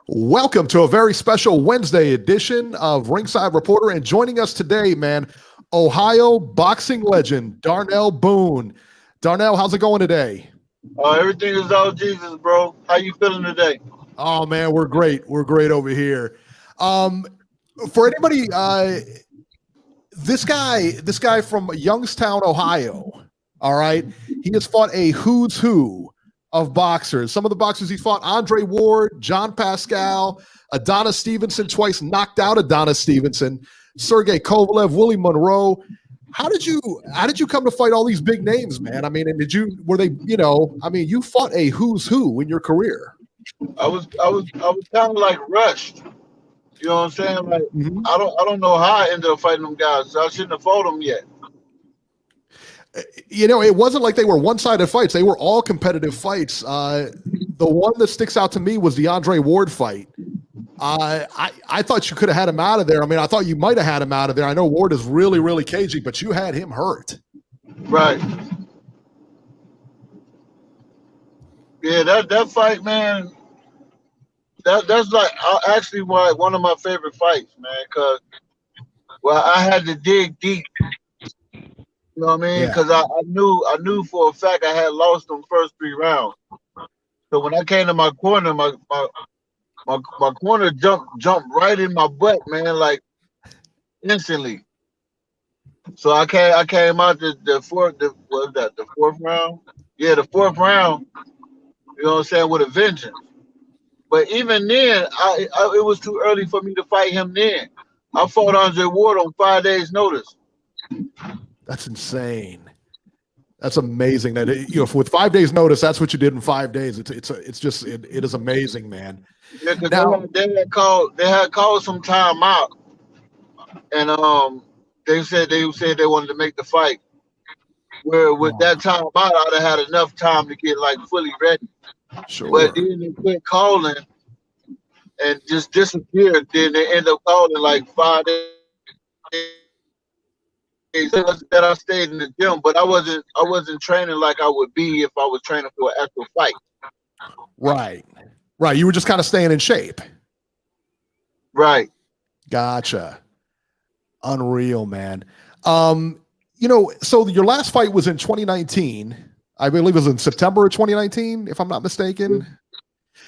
Welcome to a very special Wednesday edition of Ringside Reporter. And joining us today, man, Ohio boxing legend, Darnell Boone. Darnell, how's it going today? Everything is all Jesus, bro. How you feeling today? Oh, man, we're great. We're great over here. For anybody, this guy from Youngstown, Ohio, all right, he has fought a who's who of boxers. Some of the boxers he fought: Andre Ward, John Pascal, Adonis Stevenson, twice knocked out Adonis Stevenson, Sergey Kovalev, Willie Monroe. How did you come to fight all these big names, man? I mean, and you fought a who's who in your career. I was kind of like rushed. You know what I'm saying? Like I don't know how I ended up fighting them guys. I shouldn't have fought them yet. It wasn't like they were one-sided fights. They were all competitive fights. The one that sticks out to me was the Andre Ward fight. I thought you could have had him out of there. I mean, I thought you might have had him out of there. I know Ward is really, really cagey, but you had him hurt. Right. Yeah, that fight, man. That's like actually one of my favorite fights, man. Because I had to dig deep. You know what I mean? Because I knew for a fact I had lost them first 3 rounds. So when I came to my corner, my corner jumped right in my butt, man, like instantly. So I came out the fourth round? Yeah, the 4th round. You know what I'm saying, with a vengeance. But even then, it was too early for me to fight him then. I fought Andre Ward on 5 days' notice. That's insane. That's amazing. That with 5 days notice, that's what you did in 5 days. It is amazing, man. Yeah, because they had called some time out, and they said they wanted to make the fight. Where with that time out, I'd have had enough time to get like fully ready. Sure. But then they quit calling and just disappeared. Then they end up calling like 5 days. That I stayed in the gym, but I wasn't training like I would be if I was training for an actual fight. Right. You were just kind of staying in shape. Right. Gotcha. Unreal, man. So your last fight was in 2019. I believe it was in September of 2019, if I'm not mistaken.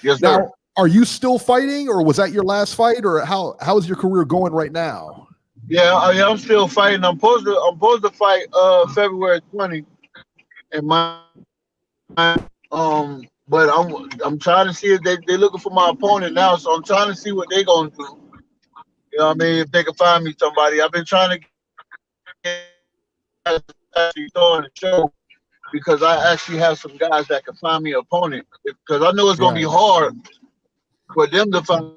Yes, sir. Now, are you still fighting, or was that your last fight, or how is your career going right now? Yeah, I'm still fighting. I'm supposed to fight February 20, and but I'm trying to see if they're looking for my opponent now. So I'm trying to see what they're gonna do. You know what I mean? If they can find me somebody. I've been trying to actually throwing a show because I actually have some guys that can find me an opponent. Because I know it's gonna be hard for them to find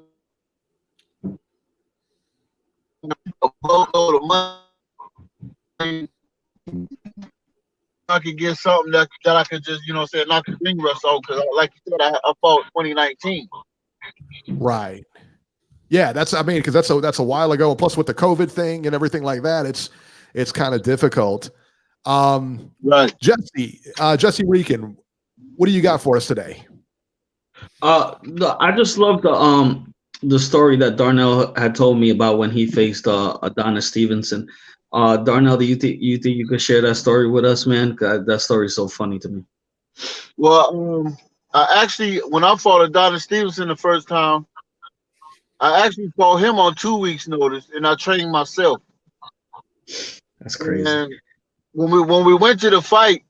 a boatload of money. I could get something that I could just, say, knock the ring rust off. Because, like you said, I fought 2019. Right. Yeah, because that's a while ago. And plus, with the COVID thing and everything like that, it's kind of difficult. Right. Jesse Reekin, what do you got for us today? I just love the story that Darnell had told me about when he faced Adonis Stevenson. Darnell, do you think you could share that story with us, man? That story is so funny to me. Well, I actually, when I fought Adonis Stevenson the first time, I actually fought him on 2 weeks' notice, and I trained myself. That's crazy. And when we went to the fight,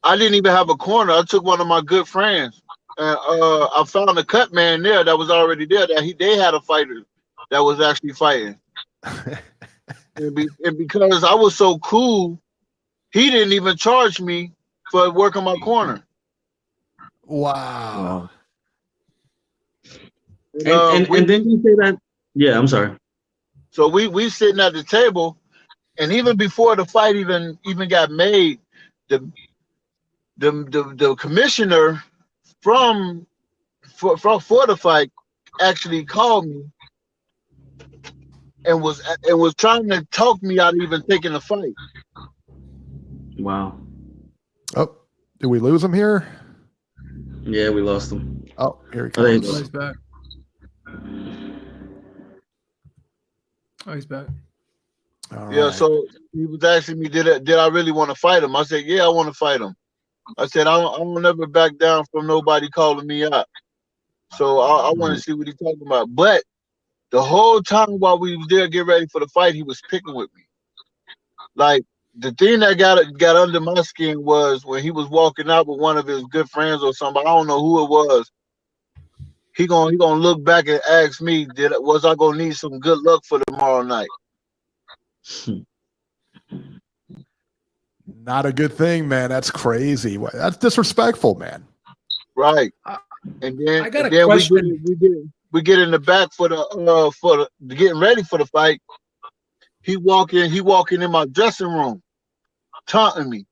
I didn't even have a corner. I took one of my good friends, and I found a cut man there that was already there. They had a fighter that was actually fighting. And because I was so cool, he didn't even charge me for working my corner. Wow. And then you say that? Yeah, I'm sorry. So we sitting at the table, and even before the fight even got made, the commissioner for the fight actually called me and was trying to talk me out of even taking the fight. Wow. Oh, did we lose him here? Yeah, we lost him. Oh, here he comes. He's back. Oh, he's back. All Yeah, right. so he was asking me, did I really want to fight him? I said, yeah, I want to fight him. I said, I don't never back down from nobody calling me out. So I want to see what he's talking about. But the whole time while we was there getting ready for the fight, he was picking with me. Like, the thing that got under my skin was when he was walking out with one of his good friends or somebody. I don't know who it was. He gonna look back and ask me, was I gonna need some good luck for tomorrow night? Not a good thing, man. That's crazy. That's disrespectful, man. Right. And then, I got a then question. we get in the back for the getting ready for the fight. He walking in my dressing room, taunting me.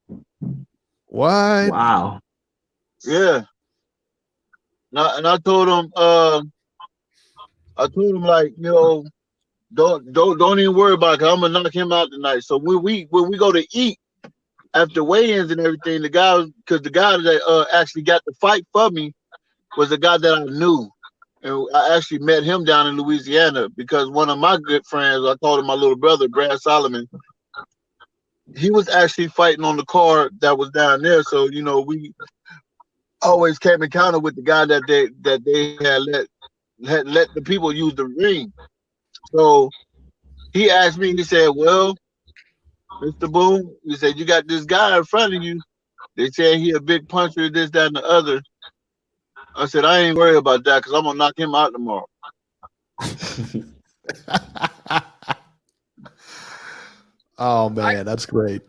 What? Wow. Yeah. And I told him, like, you know, don't even worry about it, 'cause I'm gonna knock him out tonight. So when we go to eat after weigh-ins and everything, the guy that actually got the fight for me was a guy that I knew. And I actually met him down in Louisiana because one of my good friends, I called him my little brother, Brad Solomon, he was actually fighting on the card that was down there. So, you know, we always came encounter with the guy that they had let the people use the ring. So he asked me, he said, well, Mr. Boone, he said, you got this guy in front of you. They said he a big puncher, this, that, and the other. I said, I ain't worried about that because I'm going to knock him out tomorrow. Oh, man, that's great.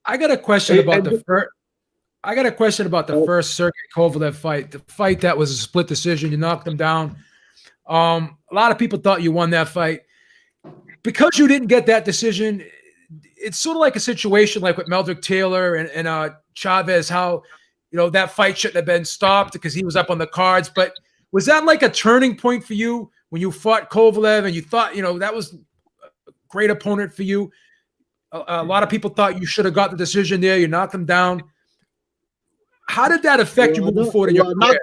I got a question about the first. I got a question about the first Sergey Kovalev fight. The fight that was a split decision. You knocked him down. A lot of people thought you won that fight. Because you didn't get that decision, it's sort of like a situation like with Meldrick Taylor and Chavez, how, you know, that fight shouldn't have been stopped because he was up on the cards. But was that like a turning point for you when you fought Kovalev and you thought, you know, that was a great opponent for you? A lot of people thought you should have got the decision there. You knocked him down. How did that affect you moving forward in your career?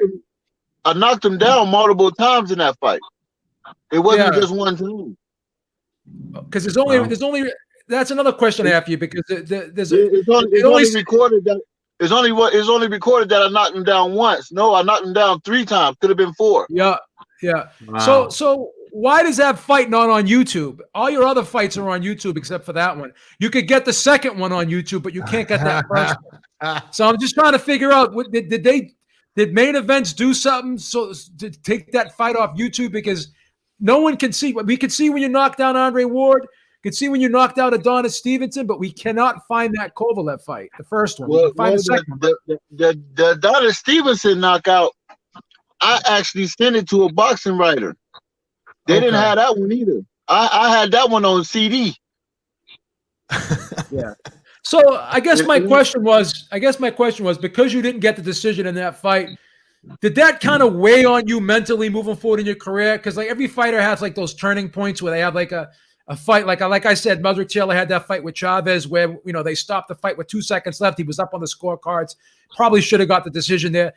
I knocked him down multiple times in that fight. It wasn't just one time. Because there's only that's another question I have for you because it's only recorded that I knocked him down once. No, I knocked him down 3 times. Could have been 4. Yeah. Wow. So why does that fight not on YouTube? All your other fights are on YouTube except for that one. You could get the second one on YouTube, but you can't get that first one. So I'm just trying to figure out did Main Events do something so to take that fight off YouTube because no one can see. We could see when you knocked down Andre Ward. Could see when you knocked out Adonis Stevenson, but we cannot find that Kovalev fight, the first one. We can find the second one. The Adonis Stevenson knockout, I actually sent it to a boxing writer. They didn't have that one either. I had that one on CD. Yeah. So I guess my question was because you didn't get the decision in that fight, did that kind of weigh on you mentally moving forward in your career? Because like every fighter has like those turning points where they have like a fight. Like I said, Meldrick Taylor had that fight with Chavez where, you know, they stopped the fight with 2 seconds left. He was up on the scorecards. Probably should have got the decision there.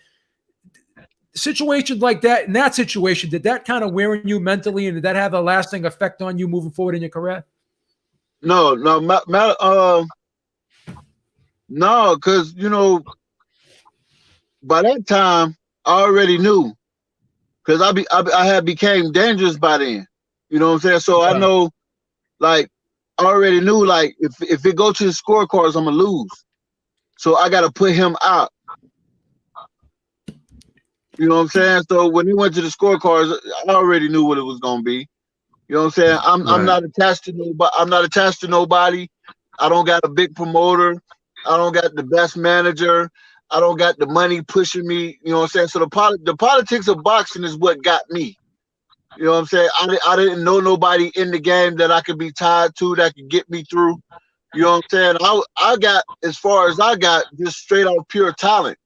Situations like that, in that situation, did that kind of wear on you mentally, and did that have a lasting effect on you moving forward in your career? No, because, you know, by that time I already knew because I had became dangerous by then. You know what I'm saying? So I know, like, I already knew, like, if it go to the scorecards, I'm gonna lose. So I got to put him out. You know what I'm saying? So when he went to the scorecards, I already knew what it was gonna be. You know what I'm saying? I'm not attached to nobody. I'm not attached to nobody. I don't got a big promoter. I don't got the best manager. I don't got the money pushing me. You know what I'm saying? So the politics of boxing is what got me. You know what I'm saying? I didn't know nobody in the game that I could be tied to that could get me through. You know what I'm saying? I got as far as I got just straight out pure talent.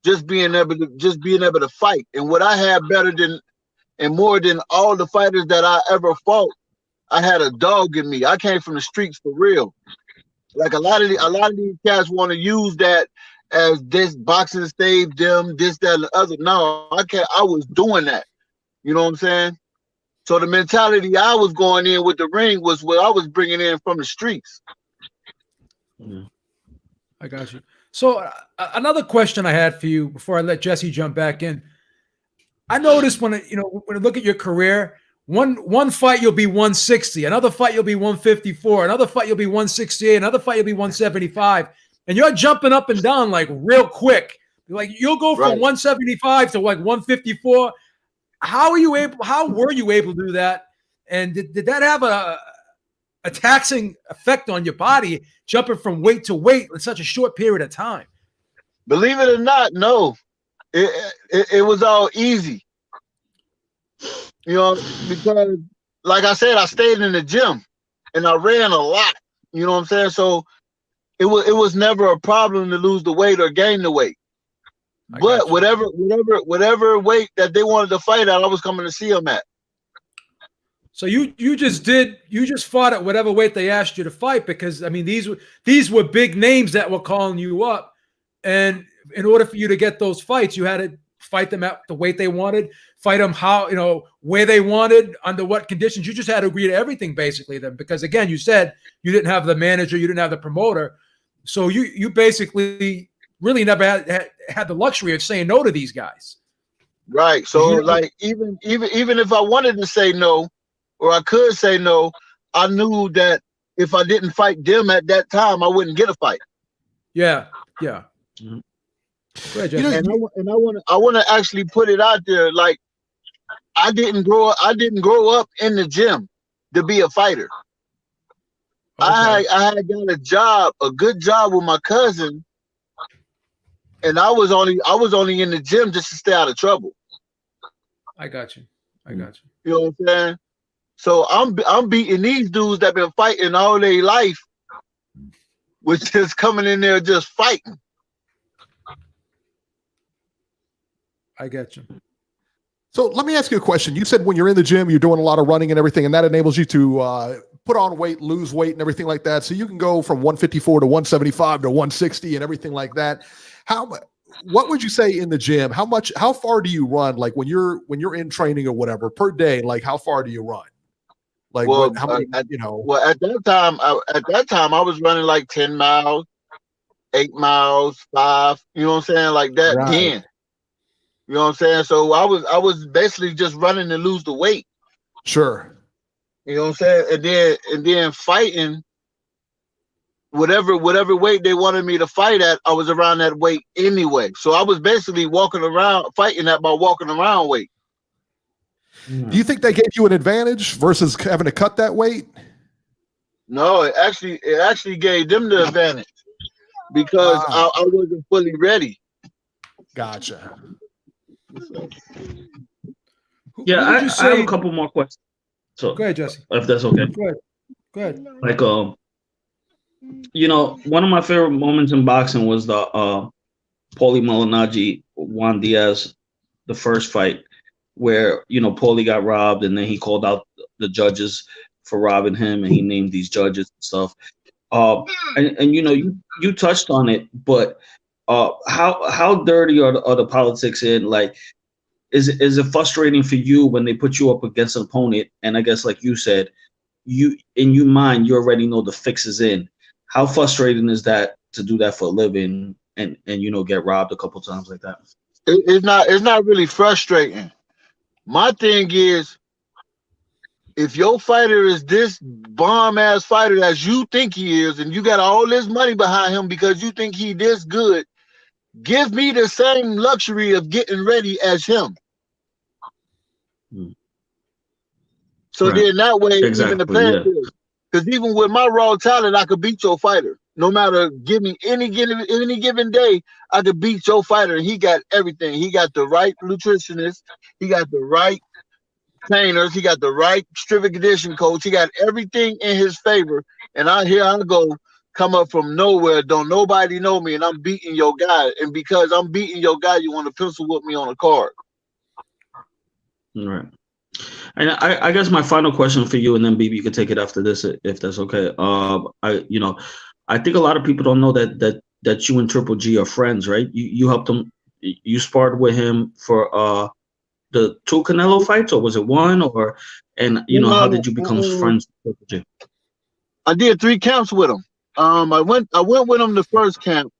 Just being able to fight. And what I had better than and more than all the fighters that I ever fought, I had a dog in me. I came from the streets for real. Like a lot of these cats want to use that as this boxing saved them, this, that, and the other. No, I can't. I was doing that. You know what I'm saying? So the mentality I was going in with the ring was what I was bringing in from the streets. I got you. So another question I had for you before I let Jesse jump back in. I noticed when I look at your career, one fight you'll be 160, another fight you'll be 154, another fight you'll be 168, another fight you'll be 175, and you're jumping up and down like real quick. Like you'll go from 175 to like 154. How were you able to do that? And did that have a taxing effect on your body, jumping from weight to weight in such a short period of time? Believe it or not, no. It was all easy. Because like I said, I stayed in the gym and I ran a lot. You know what I'm saying? So it was never a problem to lose the weight or gain the weight. But whatever weight that they wanted to fight at, I was coming to see them at. So you just fought at whatever weight they asked you to fight, because I mean these were big names that were calling you up, and in order for you to get those fights, you had to fight them at the weight they wanted, fight them where they wanted, under what conditions. You just had to agree to everything basically then, because again, you said you didn't have the manager, you didn't have the promoter, so you basically really never had the luxury of saying no to these guys. Right. So like even if I wanted to say no, or I could say no, I knew that if I didn't fight them at that time, I wouldn't get a fight. Yeah. Mm-hmm. Go ahead, and I want to actually put it out there. Like I didn't grow up in the gym to be a fighter. Okay. I had got a good job with my cousin, and I was only in the gym just to stay out of trouble. I got you. You know what I'm saying? So I'm beating these dudes that been fighting all their life, which is coming in there just fighting. I get you. So let me ask you a question. You said when you're in the gym, you're doing a lot of running and everything, and that enables you to put on weight, lose weight, and everything like that. So you can go from 154 to 175 to 160 and everything like that. What would you say in the gym? How far do you run? Like when you're in training or whatever per day, like how far do you run? Like how many, Well, at that time I was running like 10 miles, 8 miles, 5, you know what I'm saying? Like that right. then. You know what I'm saying? So I was basically just running to lose the weight. Sure. You know what I'm saying? And then fighting whatever weight they wanted me to fight at, I was around that weight anyway. So I was basically walking around fighting at my walking around weight. Do you think they gave you an advantage versus having to cut that weight? No, it actually gave them the advantage because I wasn't fully ready. Gotcha. Yeah, I have a couple more questions. So go ahead, Jesse. If that's okay. Go ahead. Like one of my favorite moments in boxing was the Paulie Malignaggi Juan Diaz, the first fight, where Paulie got robbed and then he called out the judges for robbing him and he named these judges and stuff. And you touched on it, but how dirty are the politics in? Like, is it frustrating for you when they put you up against an opponent? And I guess, like you said, you already know the fix is in. How frustrating is that to do that for a living and get robbed a couple times like that? It's not really frustrating. My thing is, if your fighter is this bomb ass fighter as you think he is, and you got all this money behind him because you think he this good, give me the same luxury of getting ready as him. So right. Then that way, even the playing field. Because even with my raw talent, I could beat your fighter. No matter, give me any given day, I could beat your fighter. And he got everything. He got the right nutritionist. He got the right trainers. He got the right strength and conditioning coach. He got everything in his favor. And I go, come up from nowhere. Don't nobody know me, and I'm beating your guy. And because I'm beating your guy, you want to pencil whip me on a card. All right. And I guess my final question for you, and then BB, you can take it after this if that's okay. I think a lot of people don't know that you and Triple G are friends, right? You helped him, you sparred with him for the two Canelo fights, or was it one? Or how did you become friends with Triple J? I did 3 camps with him. I went with him the first camp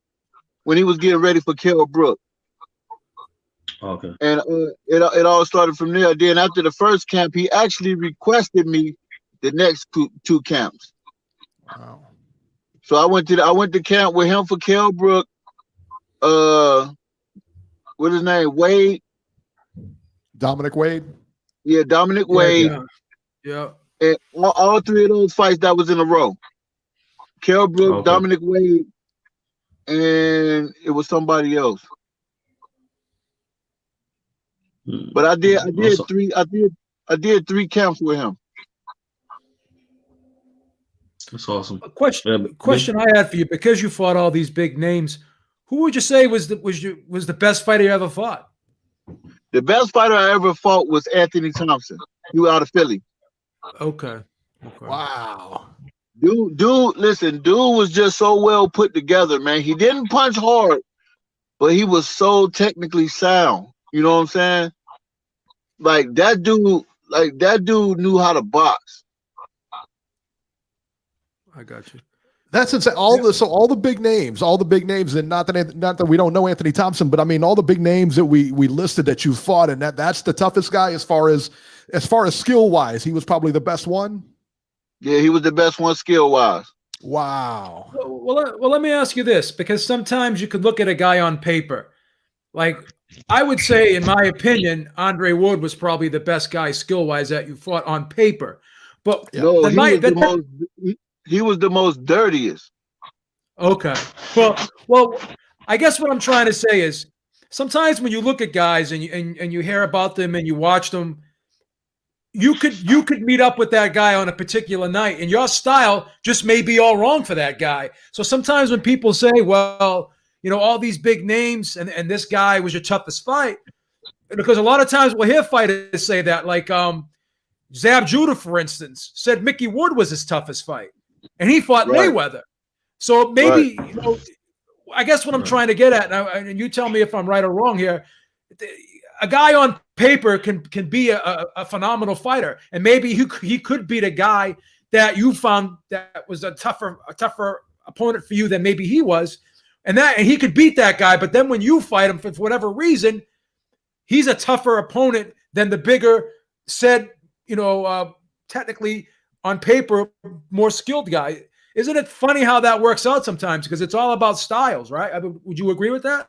when he was getting ready for Kell Brook. Okay. And it all started from there. Then after the first camp, he actually requested me the next 2 camps. Wow. So I went to camp with him for Kell Brook. What's his name? Wade. Dominic Wade. Yeah, Dominic Wade. Yeah. And all 3 of those fights that was in a row. Kell Brook, Okay. Dominic Wade, and it was somebody else. But I did Awesome. I did 3 camps with him. That's awesome. A question I had for you, because you fought all these big names, who would you say was the best fighter you ever fought? The best fighter I ever fought was Anthony Thompson. He was out of Philly. Okay. Wow. Dude, listen, dude was just so well put together, man. He didn't punch hard, but he was so technically sound. You know what I'm saying? Like that dude knew how to box. I got you. That's insane. All the big names, and not that we don't know Anthony Thompson, but I mean all the big names that we listed that you fought, and that's the toughest guy as far as skill wise. He was probably the best one. Yeah, he was the best one skill wise. Wow. Well, let me ask you this, because sometimes you could look at a guy on paper. Like, I would say, in my opinion, Andre Ward was probably the best guy skill wise that you fought on paper. But no, he was the most dirtiest. Okay. Well, I guess what I'm trying to say is sometimes when you look at guys and you hear about them and you watch them, you could meet up with that guy on a particular night, and your style just may be all wrong for that guy. So sometimes when people say, well, all these big names and this guy was your toughest fight, because a lot of times we'll hear fighters say that, like Zab Judah, for instance, said Mickey Ward was his toughest fight, and he fought Mayweather. So maybe, I guess what I'm trying to get at, and you tell me if I'm right or wrong here, a guy on paper can be a phenomenal fighter, and maybe he could beat a guy that you found that was a tougher opponent for you than maybe he was, and he could beat that guy. But then when you fight him for whatever reason, he's a tougher opponent than the bigger, technically on paper more skilled guy. Isn't it funny how that works out sometimes? Because it's all about styles, right? I mean, would you agree with that?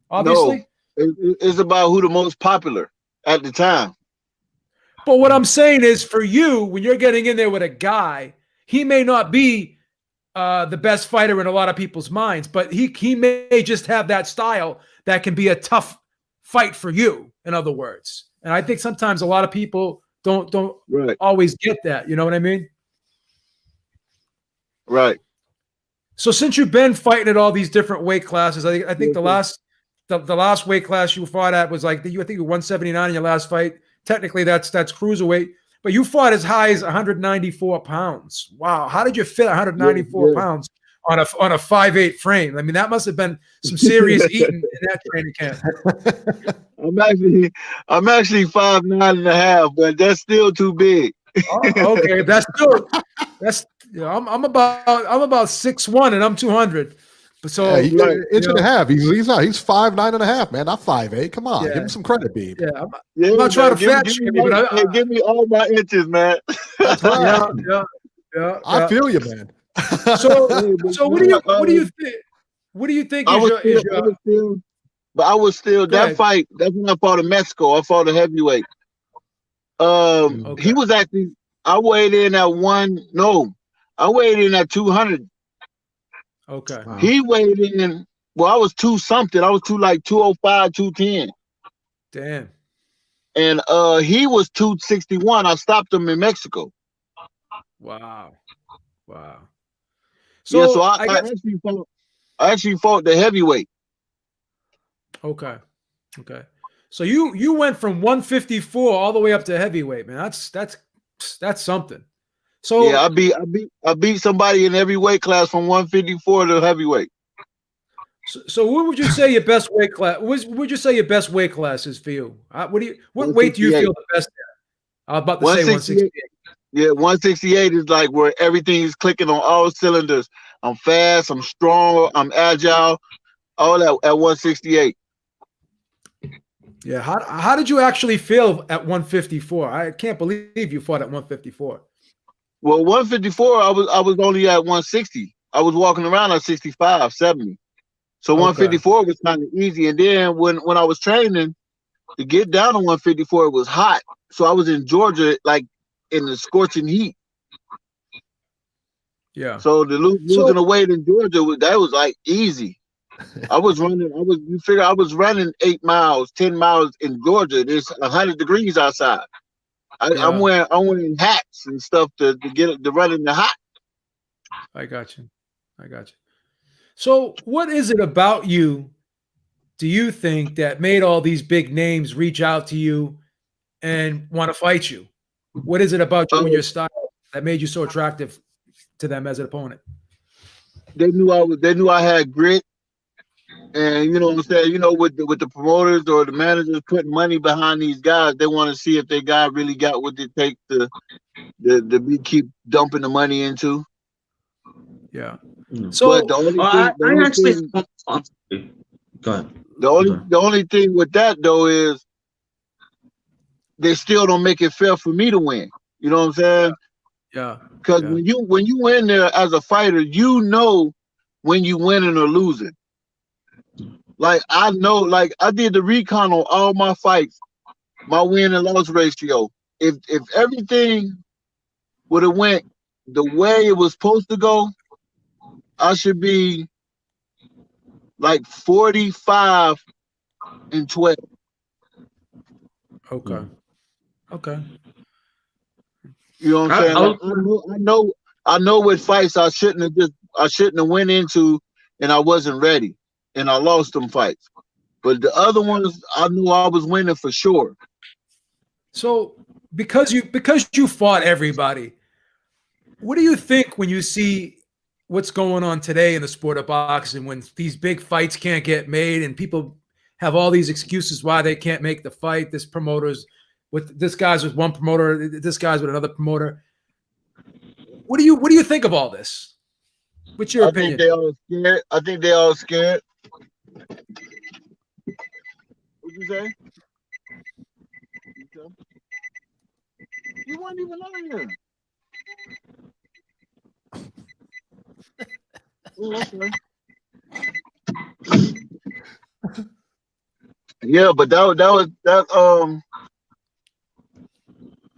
Obviously. No. It's about who the most popular at the time. But what I'm saying is, for you, when you're getting in there with a guy, he may not be the best fighter in a lot of people's minds, but he may just have that style that can be a tough fight for you, in other words. And I think sometimes a lot of people don't always get that. You know what I mean? Right. So since you've been fighting at all these different weight classes, I think the last weight class you fought at was I think you were 179 in your last fight. Technically, that's cruiserweight, but you fought as high as 194 pounds. Wow, how did you fit 194 pounds on a 5'8" frame? I mean, that must have been some serious eating in that training camp. I'm actually 5'9.5", but that's still too big. Oh, okay, I'm about 6'1" and I'm 200. So inch and a half. He's 5'9.5", man, not 5'8". Come on, give him some credit, Beeb. Yeah, I'm not trying to fat shame you, but give me all my inches, man. That's right. Yeah. I feel you, man. So what do you think? What do you think I was still that fight. That's when I fought in Mexico. I fought a heavyweight. He was actually. I weighed in at 200. Okay. Wow. He weighed in. Well, I was 2 something. I was 205, 210. Damn. And he was 261. I stopped him in Mexico. Wow. So I actually fought the heavyweight. Okay. So you went from 154 all the way up to heavyweight, man. That's something. So yeah, I beat somebody in every weight class from 154 to heavyweight. So what would you say your best weight class? What would you say your best weight class is for you? What weight do you feel the best at? I was about to say 168. Yeah, 168 is like where everything is clicking on all cylinders. I'm fast, I'm strong, I'm agile, all that at 168. Yeah. How did you actually feel at 154? I can't believe you fought at 154. Well, 154, I was only at 160. I was walking around at 65, 70. So 154 was kind of easy. And then when I was training to get down to 154, it was hot. So I was in Georgia, like in the scorching heat. Yeah. So the losing the weight in Georgia, that was like easy. I was running 8 miles, 10 miles in Georgia. It's 100 degrees outside. I'm wearing hats and stuff to get it to run in the hot. I got you. So what is it about you, do you think, that made all these big names reach out to you and want to fight you? What is it about you and your style that made you so attractive to them as an opponent? They knew I had grit, and you know what I'm saying. You know, with the promoters or the managers putting money behind these guys, they want to see if their guy really got what it takes to keep dumping the money into. Yeah. So but the only thing with that though is they still don't make it fair for me to win. You know what I'm saying? Yeah. Because when you in there as a fighter, you know when you winning or losing. Like I know, like I did the recon on all my fights, my win and loss ratio. If everything would have went the way it was supposed to go, I should be like 45-12. Okay. You know what I'm saying? I know what fights I shouldn't have went into, and I wasn't ready, and I lost them fights. But the other ones, I knew I was winning for sure. So because you fought everybody, what do you think when you see what's going on today in the sport of boxing, when these big fights can't get made and people have all these excuses why they can't make the fight? This guy's with one promoter, this guy's with another promoter. What do you think of all this? What's your opinion? I think they all scared. What'd you say? You weren't even on here. Oh, okay. Yeah, but that.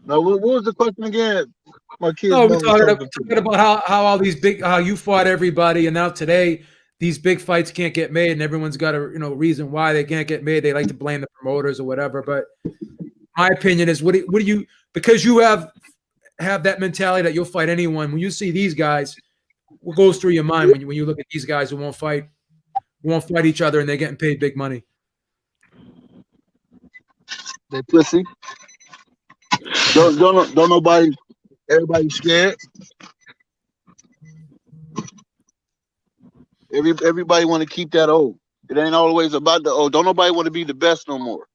Now, what was the question again? My kids. No, we're talking about how all these how you fought everybody, and now today these big fights can't get made, and everyone's got a reason why they can't get made. They like to blame the promoters or whatever. But my opinion is, what do you, because you have that mentality that you'll fight anyone. When you see these guys, what goes through your mind when you look at these guys who won't fight each other, and they're getting paid big money? They pussy. Don't nobody. Everybody's scared. Everybody want to keep that old. It ain't always about the old. Don't nobody want to be the best no more.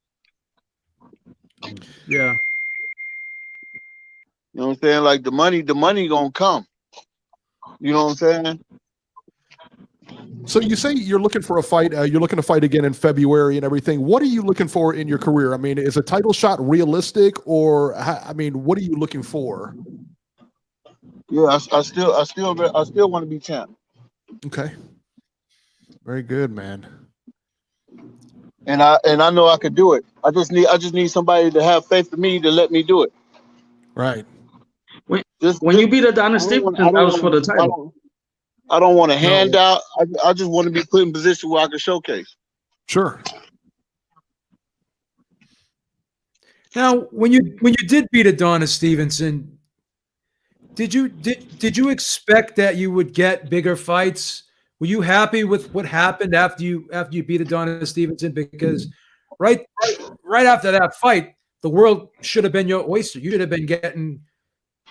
Yeah. You know what I'm saying? Like the money gonna come. You know what I'm saying? So you say you're looking for a fight. You're looking to fight again in February and everything. What are you looking for in your career? I mean, is a title shot realistic, or what are you looking for? Yeah, I still want to be champ. Okay. Very good, man. And I know I could do it. I just need somebody to have faith in me to let me do it. Right. When you beat Adonis Stevenson, that was for the title. I don't want a handout. I just want to be put in position where I can showcase. Sure. Now, when you did beat Adonis Stevenson, did you expect that you would get bigger fights? Were you happy with what happened after you beat Adonis Stevenson? Because right after that fight, the world should have been your oyster. You should have been getting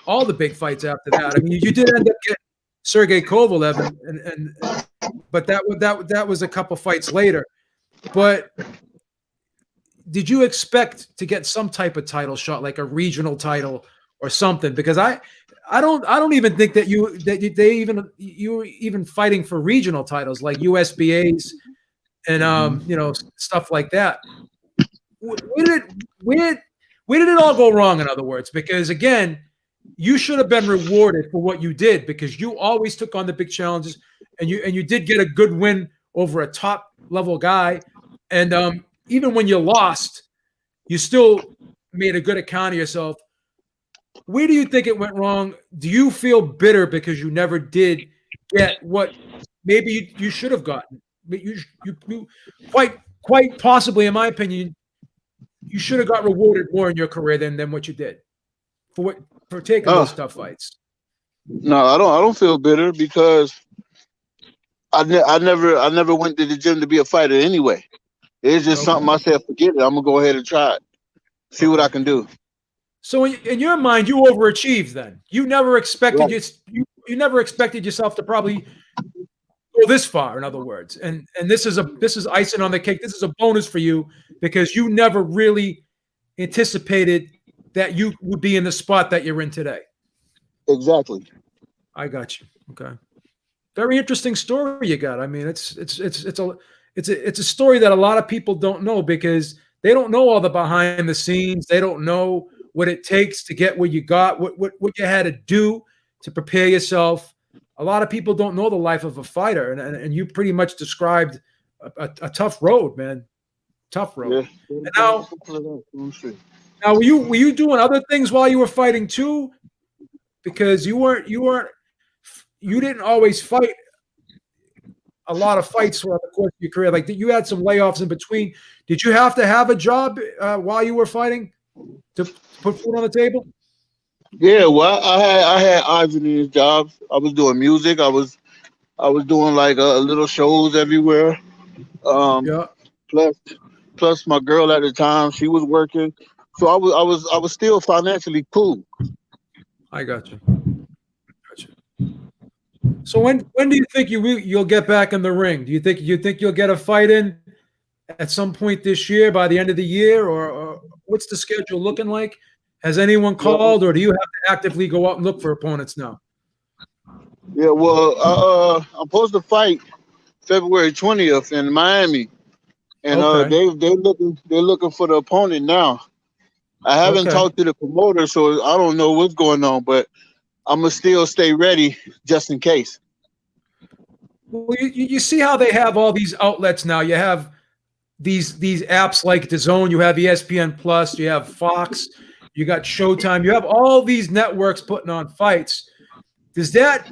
all the big fights after that. I mean, you did end up getting Sergey Kovalev, and but that was a couple fights later. But did you expect to get some type of title shot, like a regional title or something? Because I don't even think that you were even fighting for regional titles like USBAs and stuff like that. Where did it all go wrong? In other words, because again, you should have been rewarded for what you did because you always took on the big challenges, and you did get a good win over a top level guy, and even when you lost, you still made a good account of yourself. Where do you think it went wrong? Do you feel bitter because you never did get what maybe you should have gotten? You quite possibly, in my opinion, you should have got rewarded more in your career than what you did for taking those tough fights. No, I don't feel bitter because I never went to the gym to be a fighter anyway. It's just something I said, forget it. I'm gonna go ahead and try it. See what I can do. So in your mind, you overachieved then. You never expected you never expected yourself to probably go this far, in other words. And this is icing on the cake. This is a bonus for you because you never really anticipated that you would be in the spot that you're in today. Exactly. I got you. Okay. Very interesting story you got. I mean, it's a story that a lot of people don't know because they don't know all the behind the scenes. They don't know what it takes to get where you got, what you had to do to prepare yourself. A lot of people don't know the life of a fighter, and you pretty much described a tough road, man. Tough road. Yeah. And now were you doing other things while you were fighting too? Because you didn't always fight a lot of fights throughout the course of your career. Like you had some layoffs in between. Did you have to have a job while you were fighting to put food on the table? Yeah, well, I had odds in these jobs. I was doing music. I was doing like little shows everywhere. Yeah. Plus my girl at the time, she was working, so I was still financially cool. I got you. So when do you think you'll get back in the ring? Do you think you'll get a fight in at some point this year, by the end of the year, or what's the schedule looking like? Has anyone called, or do you have to actively go out and look for opponents now? Yeah, well, I'm supposed to fight February 20th in Miami, and they're looking for the opponent now. I haven't talked to the promoter, so I don't know what's going on, but I'm gonna still stay ready just in case. Well, you see how they have all these outlets now. You have these apps like DAZN, you have ESPN Plus, you have Fox, you got Showtime, you have all these networks putting on fights. Does that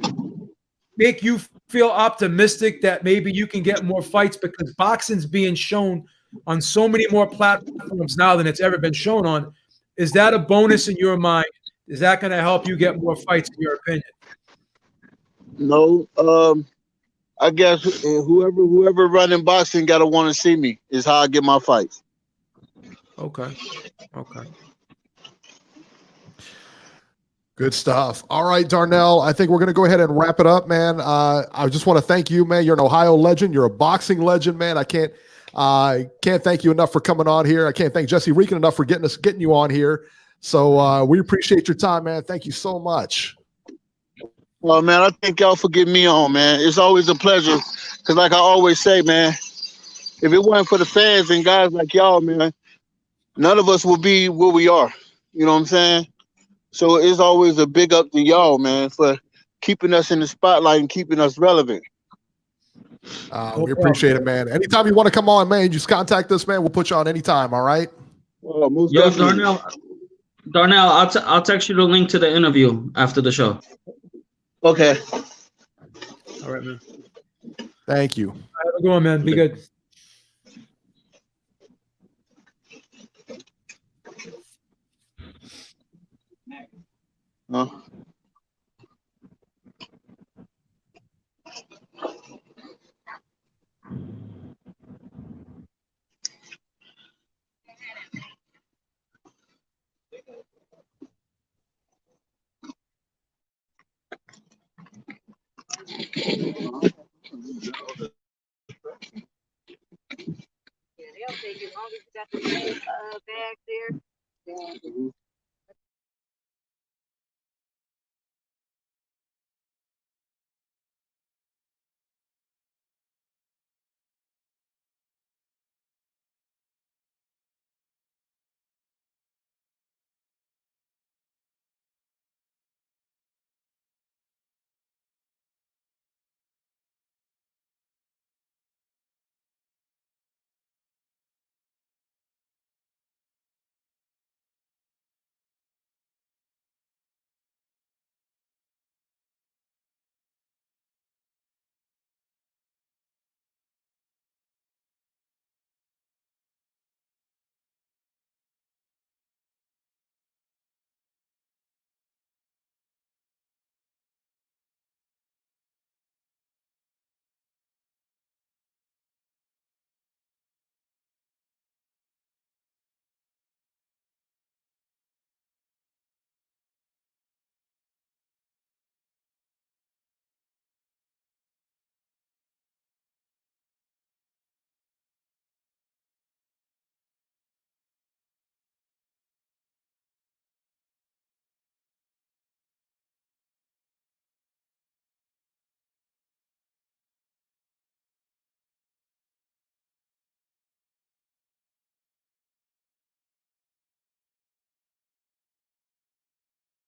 make you feel optimistic that maybe you can get more fights because boxing's being shown on so many more platforms now than it's ever been shown on? Is that a bonus in your mind? Is that going to help you get more fights, in your opinion? No, I guess whoever running boxing gotta want to see me is how I get my fights. Okay. Good stuff. All right, Darnell, I think we're going to go ahead and wrap it up, man. I just want to thank you, man. You're an Ohio legend. You're a boxing legend, man. I can't thank you enough for coming on here. I can't thank Jesse Reekin enough for getting you on here. So we appreciate your time, man. Thank you so much. Well, man, I thank y'all for getting me on, man. It's always a pleasure because, like I always say, man, if it wasn't for the fans and guys like y'all, man, none of us would be where we are. You know what I'm saying? So it's always a big up to y'all, man, for keeping us in the spotlight and keeping us relevant. We appreciate it, man. Anytime you want to come on, man, just contact us, man. We'll put you on anytime, all right? Yo, Darnell, I'll text you the link to the interview after the show. Okay. All right, man. Thank you. Have a good one, man. Be good.